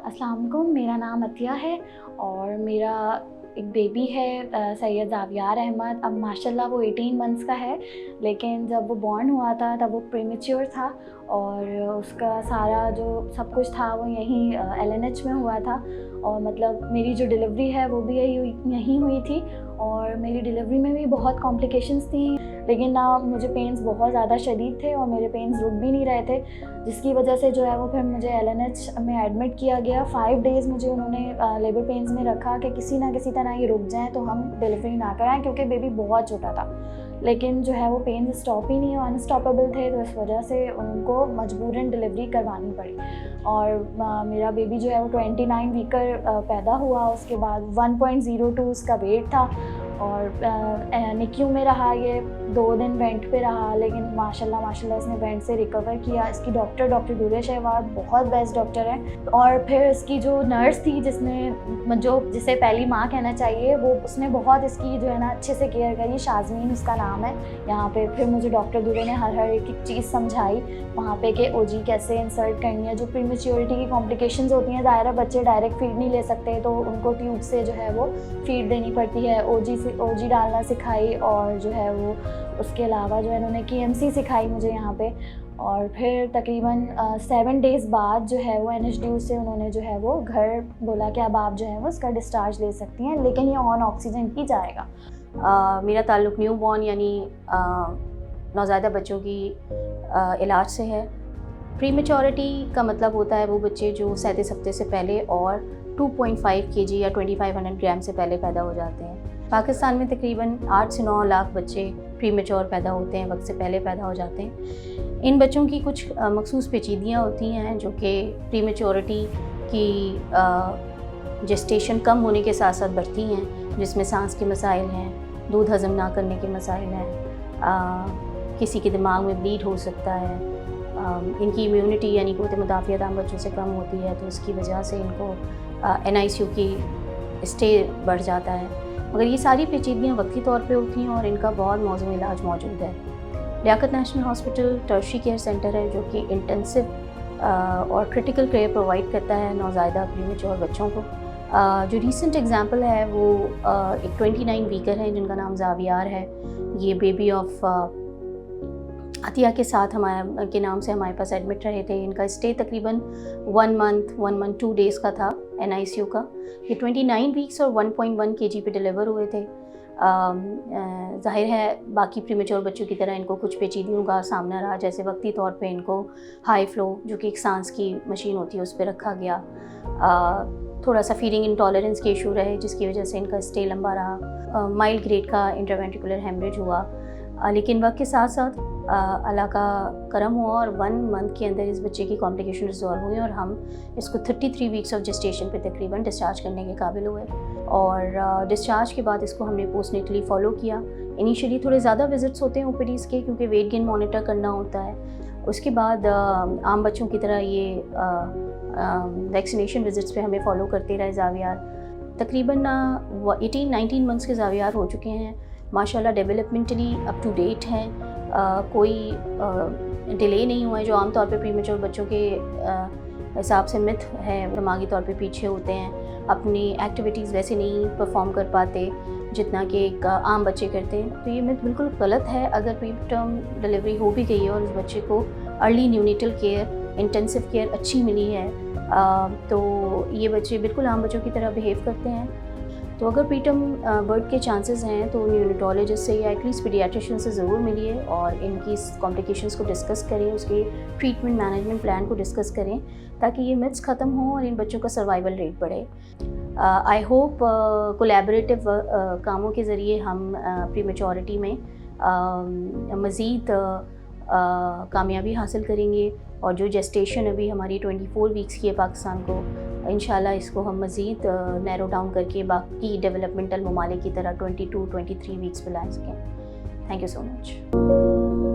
अस्सलाम वालेकुम, मेरा नाम अतिया है और मेरा एक बेबी है सैयद ज़ावियार अहमद। अब माशाल्लाह वो 18 मंथ्स का है, लेकिन जब वो बॉर्न हुआ था तब वो प्रीमेच्योर था और उसका सारा जो सब कुछ था वो यहीं LNH में हुआ था। और मतलब मेरी जो डिलीवरी है वो भी यहीं हुई थी और मेरी डिलीवरी में भी बहुत कॉम्प्लिकेशंस थी, लेकिन ना मुझे पेन्स बहुत ज़्यादा शदीद थे और मेरे पेन्स रुक भी नहीं रहे थे, जिसकी वजह से जो है वो फिर मुझे LNH में एडमिट किया गया। 5 डेज़ मुझे उन्होंने लेबर पेन्स में रखा कि किसी ना किसी तरह ये रुक जाएँ तो हम डिलीवरी ना कराएं, क्योंकि बेबी बहुत छोटा था। लेकिन जो है वो पेन्स स्टॉप ही नहीं, अनस्टॉपेबल थे, तो इस वजह से उनको मजबूरन डिलीवरी करवानी पड़ी। और मेरा बेबी जो है वो 29 वीकर पैदा हुआ। उसके बाद 1.02 उसका वेट था और NICU में रहा। ये 2 दिन वेंट पे रहा, लेकिन माशाल्लाह इसने वेंट से रिकवर किया। इसकी डॉक्टर दूल्हे शहवाद बहुत बेस्ट डॉक्टर है। और फिर इसकी जो नर्स थी जिसे पहली माँ कहना चाहिए, वो उसने बहुत इसकी जो है ना अच्छे से केयर करी। शाज़मीन उसका नाम है यहाँ पे। फिर मुझे डॉक्टर दूल्हे ने हर एक चीज़ समझाई वहाँ पे कि OG कैसे इंसर्ट करनी है। जो प्रीमेच्योरिटी की कॉम्प्लिकेशंस होती हैं, ज़ाहिर है बच्चे डायरेक्ट फीड नहीं ले सकते, तो उनको ट्यूब से जो है वो फीड देनी पड़ती है। OG डालना सिखाई और जो है वो उसके अलावा जो है उन्होंने KMC सिखाई मुझे यहाँ पे। और फिर तकरीबन 7 डेज़ बाद जो है वो NHDU से उन्होंने जो है वो घर बोला कि अब आप जो है वो इसका डिस्चार्ज ले सकती हैं, लेकिन ये ऑन ऑक्सीजन ही जाएगा। मेरा ताल्लुक़ न्यू बॉर्न यानी नौज़ायदा बच्चों की इलाज से है। प्रीमेच्योरिटी का मतलब होता है वो बच्चे जो 37 हफ्ते से पहले और 2.5 kg या 2500 ग्राम से पहले पैदा हो जाते हैं। पाकिस्तान में तकरीबन 8 से 9 लाख बच्चे प्रीमेच्योर पैदा होते हैं, वक्त से पहले पैदा हो जाते हैं। इन बच्चों की कुछ मखसूस पेचीदियाँ होती हैं जो कि प्रीमेच्योरिटी की जेस्टेशन कम होने के साथ साथ बढ़ती हैं, जिसमें सांस के मसाइल हैं, दूध हज़म ना करने के मसाइल हैं, किसी के दिमाग में ब्लीड हो सकता है, इनकी इम्यूनिटी यानी क़ुव्वत मुदाफ़ियत आम बच्चों से कम होती है, तो उसकी वजह से इनको NICU की स्टे बढ़ जाता है। मगर ये सारी पेचीदगियाँ वक्ती तौर पे होती हैं और इनका बहुत मौजूद इलाज मौजूद है। Liaquat National Hospital tertiary care centre है जो कि इंटेंसिव और क्रिटिकल केयर प्रोवाइड करता है नौज़ायदा प्रीमेच्योर बच्चों को। जो रीसेंट एग्जांपल है वो एक 29 वीकर है जिनका नाम ज़ावियार है। ये बेबी ऑफ अतिया के साथ के नाम से हमारे पास एडमिट रहे थे। इनका स्टे तकरीबन 1 मंथ 2 डेज़ का था NICU का। ये 29 वीक्स और 1.1 kg पे डिलीवर हुए थे। ज़ाहिर है बाकी प्रीमेच्योर बच्चों की तरह इनको कुछ पेचीदियों का सामना रहा, जैसे वक्ती तौर पे इनको हाई फ्लो जो कि एक सांस की मशीन होती है उस पर रखा गया। थोड़ा सा फीडिंग इंटॉलरेंस के इशू रहे जिसकी वजह से इनका स्टे लंबा रहा। माइल्ड ग्रेड का इंट्रावेंट्रिकुलर हेमरेज हुआ, लेकिन वक्त के साथ साथ अल्लाह का करम हुआ और 1 मंथ के अंदर इस बच्चे की कॉम्प्लिकेशन रिजॉल्व हुई और हम इसको 33 वीक्स ऑफ जेस्टेशन पे तकरीबन डिस्चार्ज करने के काबिल हुए। और डिस्चार्ज के बाद इसको हमने पोस्टनेटली फ़ॉलो किया। इनिशियली थोड़े ज़्यादा विज़िट्स होते हैं OPDs के, क्योंकि वेट गेन मॉनिटर करना होता है। उसके बाद आम बच्चों की तरह ये वैक्सीनेशन विज़िट्स पे हमें फ़ॉलो करते रहे ज़ावियार। तकरीबन 18-19 मंथ्स के ज़ावियार हो चुके हैं। माशाल्लाह डेवलपमेंटली अप टू डेट हैं, कोई डिले नहीं हुआ है जो आमतौर पे प्रीमेच्योर बच्चों के हिसाब से मिथ है, दिमागी तौर पे पीछे होते हैं, अपनी एक्टिविटीज़ वैसे नहीं परफॉर्म कर पाते जितना कि एक आम बच्चे करते हैं। तो ये मिथ बिल्कुल गलत है। अगर प्री टर्म डिलीवरी हो भी गई है और उस बच्चे को early neonatal care, intensive care अच्छी मिली है, तो ये बच्चे बिल्कुल आम बच्चों की तरह बिहेव करते हैं। तो अगर प्रीटर्म बर्थ के चांसेस हैं तो न्यूरोलॉजिस्ट से या एटलीस्ट पीडियाट्रिशियन से ज़रूर मिलिए और इनकी कॉम्प्लिकेशंस को डिस्कस करें, उसके ट्रीटमेंट मैनेजमेंट प्लान को डिस्कस करें ताकि ये मिथ्स ख़त्म हो और इन बच्चों का सर्वाइवल रेट बढ़े। आई होप कोलैबोरेटिव कामों के ज़रिए हम प्रीमेच्योरिटी में मज़ीद कामयाबी हासिल करेंगे और जो जेस्टेशन अभी हमारी 24 वीक्स की है पाकिस्तान को, इंशाल्लाह इसको हम मज़ीद नैरो डाउन करके बाकी डेवलपमेंटल ममालिक की तरह 22-23 वीक्स पे ला सकें। Thank you so much.